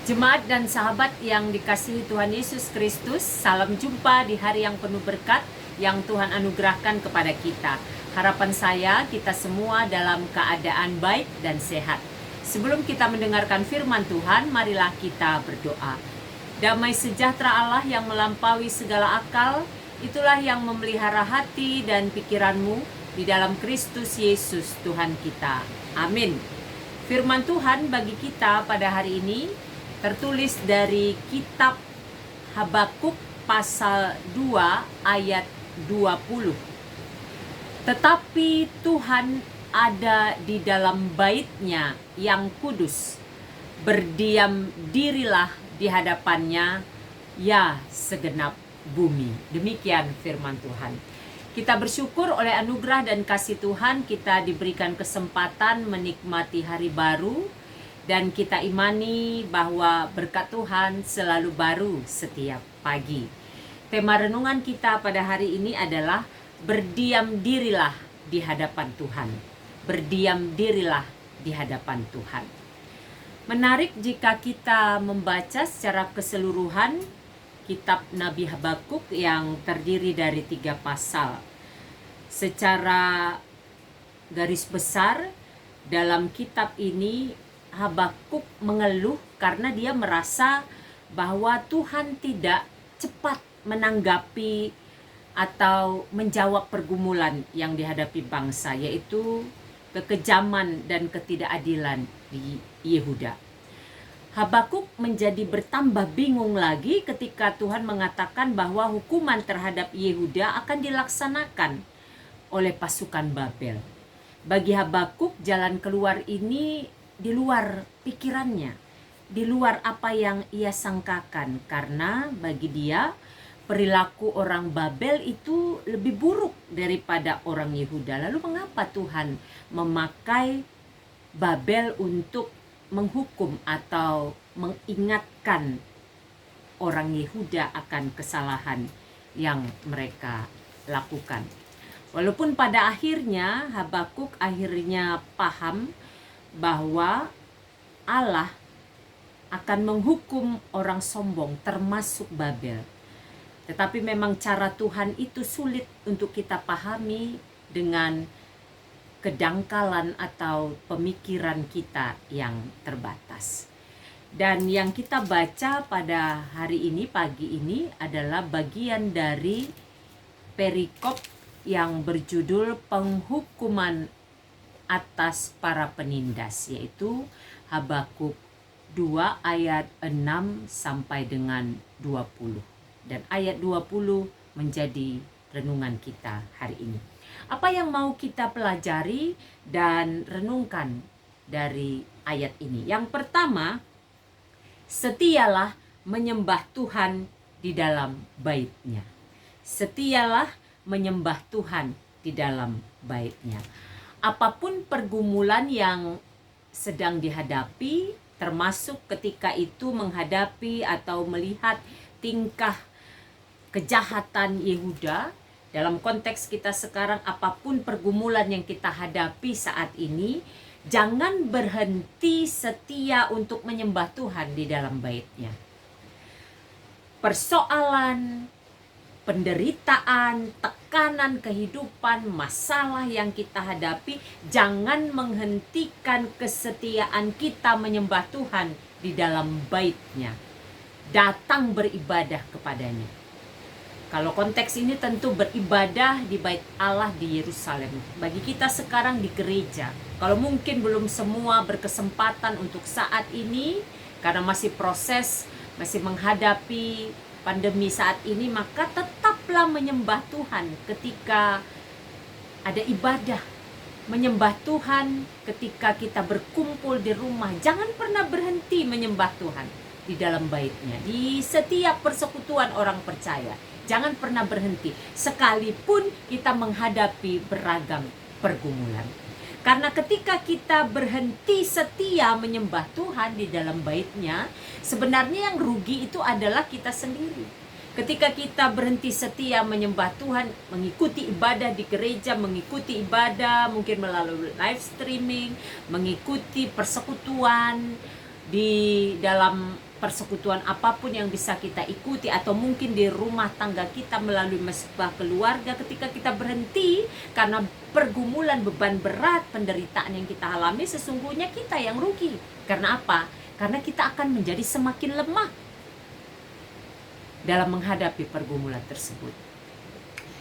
Jemaat dan sahabat yang dikasihi Tuhan Yesus Kristus, salam jumpa di hari yang penuh berkat yang Tuhan anugerahkan kepada kita. Harapan saya kita semua dalam keadaan baik dan sehat. Sebelum kita mendengarkan firman Tuhan, marilah kita berdoa. Damai sejahtera Allah yang melampaui segala akal, itulah yang memelihara hati dan pikiranmu di dalam Kristus Yesus Tuhan kita. Amin. Firman Tuhan bagi kita pada hari ini tertulis dari kitab Habakuk pasal 2 ayat 20. Tetapi Tuhan ada di dalam bait-Nya yang kudus. Berdiam dirilah di hadapannya, ya segenap bumi. Demikian firman Tuhan. Kita bersyukur oleh anugerah dan kasih Tuhan kita diberikan kesempatan menikmati hari baru, dan kita imani bahwa berkat Tuhan selalu baru setiap pagi. Tema renungan kita pada hari ini adalah berdiam dirilah di hadapan Tuhan. Berdiam dirilah di hadapan Tuhan. Menarik jika kita membaca secara keseluruhan kitab Nabi Habakuk yang terdiri dari 3 pasal. Secara garis besar dalam kitab ini Habakuk mengeluh karena dia merasa bahwa Tuhan tidak cepat menanggapi atau menjawab pergumulan yang dihadapi bangsa, yaitu kekejaman dan ketidakadilan di Yehuda. Habakuk menjadi bertambah bingung lagi ketika Tuhan mengatakan bahwa hukuman terhadap Yehuda akan dilaksanakan oleh pasukan Babel. Bagi Habakuk, jalan keluar ini di luar pikirannya, di luar apa yang ia sangkakan, karena bagi dia perilaku orang Babel itu lebih buruk daripada orang Yehuda. Lalu mengapa Tuhan memakai Babel untuk menghukum atau mengingatkan orang Yehuda akan kesalahan yang mereka lakukan? Walaupun pada akhirnya Habakuk akhirnya paham bahwa Allah akan menghukum orang sombong termasuk Babel. Tetapi memang cara Tuhan itu sulit untuk kita pahami dengan kedangkalan atau pemikiran kita yang terbatas. Dan yang kita baca pada hari ini, pagi ini, adalah bagian dari perikop yang berjudul penghukuman atas para penindas, yaitu Habakuk 2 ayat 6 sampai dengan 20. Dan ayat 20 menjadi renungan kita hari ini. Apa yang mau kita pelajari dan renungkan dari ayat ini? Yang pertama, setialah menyembah Tuhan di dalam bait-Nya. Setialah menyembah Tuhan di dalam bait-Nya. Apapun pergumulan yang sedang dihadapi, termasuk ketika itu menghadapi atau melihat tingkah kejahatan Yehuda, dalam konteks kita sekarang, apapun pergumulan yang kita hadapi saat ini, jangan berhenti setia untuk menyembah Tuhan di dalam bait-Nya. Persoalan, penderitaan, tekanan kehidupan, masalah yang kita hadapi, jangan menghentikan kesetiaan kita menyembah Tuhan di dalam bait-Nya. Datang beribadah kepadanya. Kalau konteks ini tentu beribadah di bait Allah di Yerusalem. Bagi kita sekarang di gereja, kalau mungkin belum semua berkesempatan untuk saat ini, karena masih proses, masih menghadapi pandemi saat ini, maka tetaplah menyembah Tuhan ketika ada ibadah. Menyembah Tuhan ketika kita berkumpul di rumah. Jangan pernah berhenti menyembah Tuhan di dalam bait-Nya. Di setiap persekutuan orang percaya, jangan pernah berhenti, sekalipun kita menghadapi beragam pergumulan. Karena ketika kita berhenti setia menyembah Tuhan di dalam bait-Nya, sebenarnya yang rugi itu adalah kita sendiri. Ketika kita berhenti setia menyembah Tuhan, mengikuti ibadah di gereja, mengikuti ibadah mungkin melalui live streaming, mengikuti persekutuan di dalam persekutuan apapun yang bisa kita ikuti, atau mungkin di rumah tangga kita melalui sebuah keluarga, ketika kita berhenti karena pergumulan, beban berat, penderitaan yang kita alami, sesungguhnya kita yang rugi. Karena apa? Karena kita akan menjadi semakin lemah dalam menghadapi pergumulan tersebut.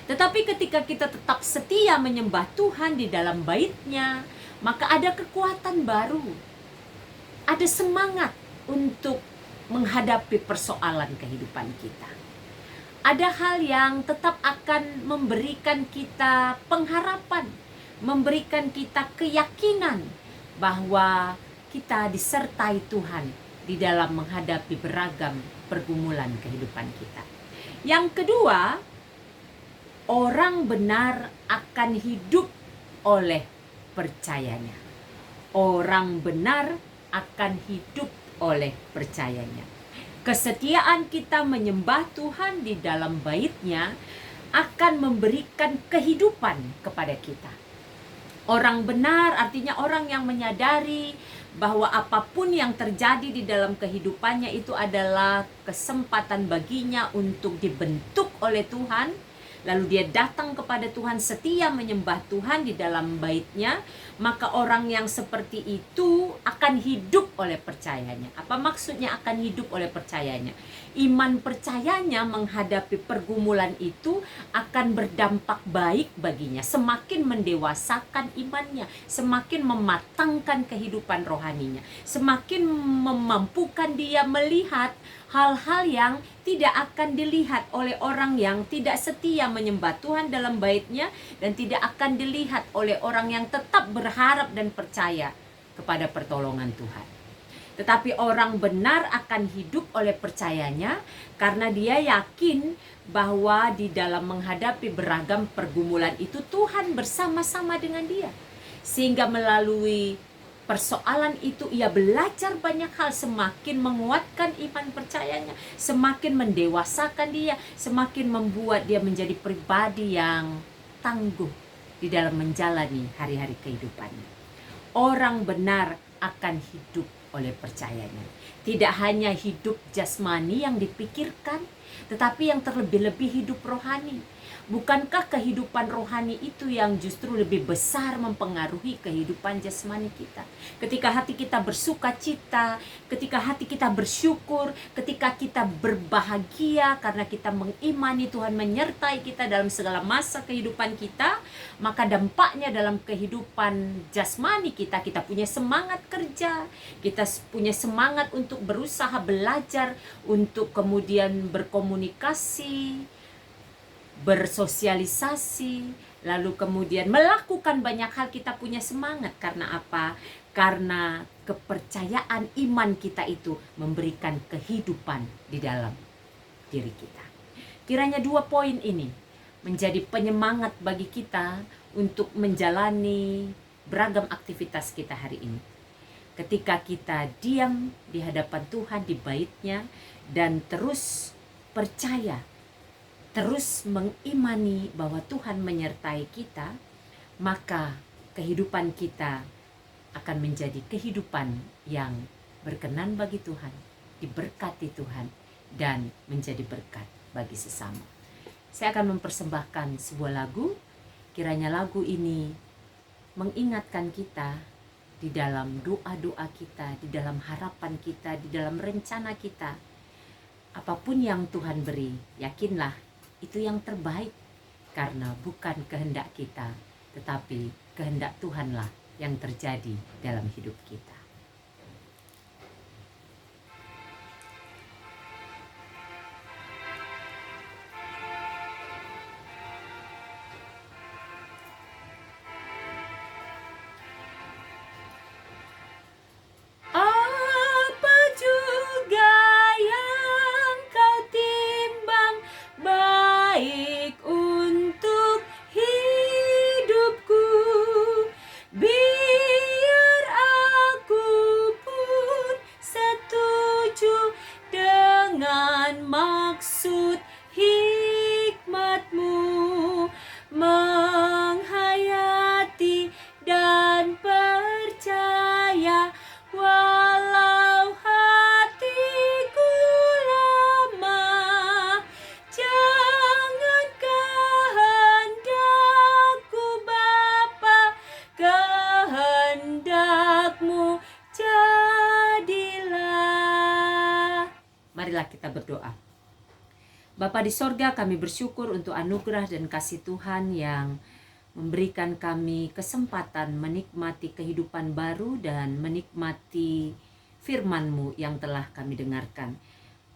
Tetapi ketika kita tetap setia menyembah Tuhan di dalam bait-Nya, maka ada kekuatan baru, ada semangat untuk menghadapi persoalan kehidupan kita. Ada hal yang tetap akan memberikan kita pengharapan, memberikan kita keyakinan bahwa kita disertai Tuhan di dalam menghadapi beragam pergumulan kehidupan kita. Yang kedua, orang benar akan hidup oleh percayanya. Orang benar akan hidup oleh percayanya. Kesetiaan kita menyembah Tuhan di dalam bait-Nya akan memberikan kehidupan kepada kita. Orang benar artinya orang yang menyadari bahwa apapun yang terjadi di dalam kehidupannya itu adalah kesempatan baginya untuk dibentuk oleh Tuhan. Lalu dia datang kepada Tuhan, setia menyembah Tuhan di dalam bait-Nya, maka orang yang seperti itu akan hidup oleh percayanya. Apa maksudnya akan hidup oleh percayanya? Iman percayanya menghadapi pergumulan itu akan berdampak baik baginya. Semakin mendewasakan imannya, semakin mematangkan kehidupan rohaninya, semakin memampukan dia melihat hal-hal yang tidak akan dilihat oleh orang yang tidak setia menyembah Tuhan dalam bait-Nya, dan tidak akan dilihat oleh orang yang tetap berharap dan percaya kepada pertolongan Tuhan. Tetapi orang benar akan hidup oleh percayanya karena dia yakin bahwa di dalam menghadapi beragam pergumulan itu Tuhan bersama-sama dengan dia. Sehingga melalui persoalan itu ia belajar banyak hal, semakin menguatkan iman percayanya, semakin mendewasakan dia, semakin membuat dia menjadi pribadi yang tangguh di dalam menjalani hari-hari kehidupannya. Orang benar akan hidup oleh percayanya. Tidak hanya hidup jasmani yang dipikirkan, tetapi yang terlebih-lebih hidup rohani. Bukankah kehidupan rohani itu yang justru lebih besar mempengaruhi kehidupan jasmani kita? Ketika hati kita bersuka cita, ketika hati kita bersyukur, ketika kita berbahagia karena kita mengimani Tuhan menyertai kita dalam segala masa kehidupan kita, maka dampaknya dalam kehidupan jasmani kita, kita punya semangat kerja, kita punya semangat untuk berusaha belajar, untuk kemudian berkomunikasi, bersosialisasi, lalu kemudian melakukan banyak hal. Kita punya semangat karena apa? Karena kepercayaan iman kita itu memberikan kehidupan di dalam diri kita. Kiranya 2 poin ini menjadi penyemangat bagi kita untuk menjalani beragam aktivitas kita hari ini. Ketika kita diam di hadapan Tuhan di bait-Nya dan terus percaya, terus mengimani bahwa Tuhan menyertai kita, maka kehidupan kita akan menjadi kehidupan yang berkenan bagi Tuhan, diberkati Tuhan, dan menjadi berkat bagi sesama. Saya akan mempersembahkan sebuah lagu. Kiranya lagu ini mengingatkan kita di dalam doa-doa kita, di dalam harapan kita, di dalam rencana kita. Apapun yang Tuhan beri, yakinlah itu yang terbaik, karena bukan kehendak kita, tetapi kehendak Tuhanlah yang terjadi dalam hidup kita. Apa juga yang kau timbang baik untuk hidupku, biar aku pun setuju dengan maksud hikmat-Mu, menghayati dan percaya walau hatiku Marilah kita berdoa. Bapa di sorga, kami bersyukur untuk anugerah dan kasih Tuhan yang memberikan kami kesempatan menikmati kehidupan baru dan menikmati firman-Mu yang telah kami dengarkan.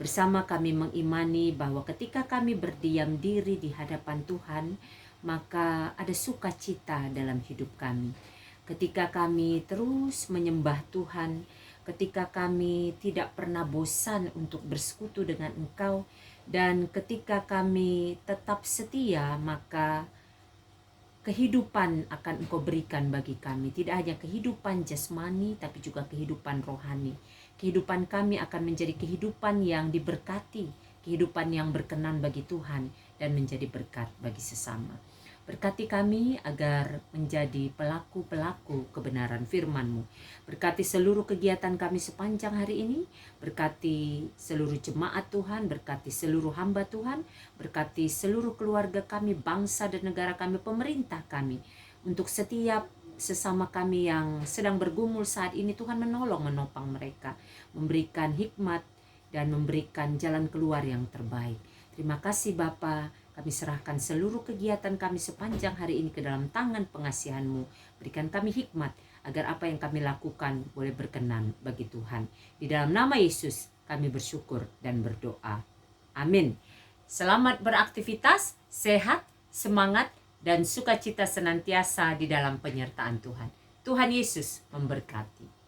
Bersama kami mengimani bahwa ketika kami berdiam diri di hadapan Tuhan, maka ada sukacita dalam hidup kami. Ketika kami terus menyembah Tuhan, ketika kami tidak pernah bosan untuk bersekutu dengan Engkau, dan ketika kami tetap setia, maka kehidupan akan Engkau berikan bagi kami. Tidak hanya kehidupan jasmani, tapi juga kehidupan rohani. Kehidupan kami akan menjadi kehidupan yang diberkati, kehidupan yang berkenan bagi Tuhan, dan menjadi berkat bagi sesama. Berkati kami agar menjadi pelaku-pelaku kebenaran firman-Mu. Berkati seluruh kegiatan kami sepanjang hari ini. Berkati seluruh jemaat Tuhan, berkati seluruh hamba Tuhan, berkati seluruh keluarga kami, bangsa dan negara kami, pemerintah kami. Untuk setiap sesama kami yang sedang bergumul saat ini, Tuhan menolong, menopang mereka, memberikan hikmat dan memberikan jalan keluar yang terbaik. Terima kasih Bapa. Kami serahkan seluruh kegiatan kami sepanjang hari ini ke dalam tangan pengasihan-Mu. Berikan kami hikmat agar apa yang kami lakukan boleh berkenan bagi Tuhan. Di dalam nama Yesus kami bersyukur dan berdoa. Amin. Selamat beraktivitas, sehat, semangat, dan sukacita senantiasa di dalam penyertaan Tuhan. Tuhan Yesus memberkati.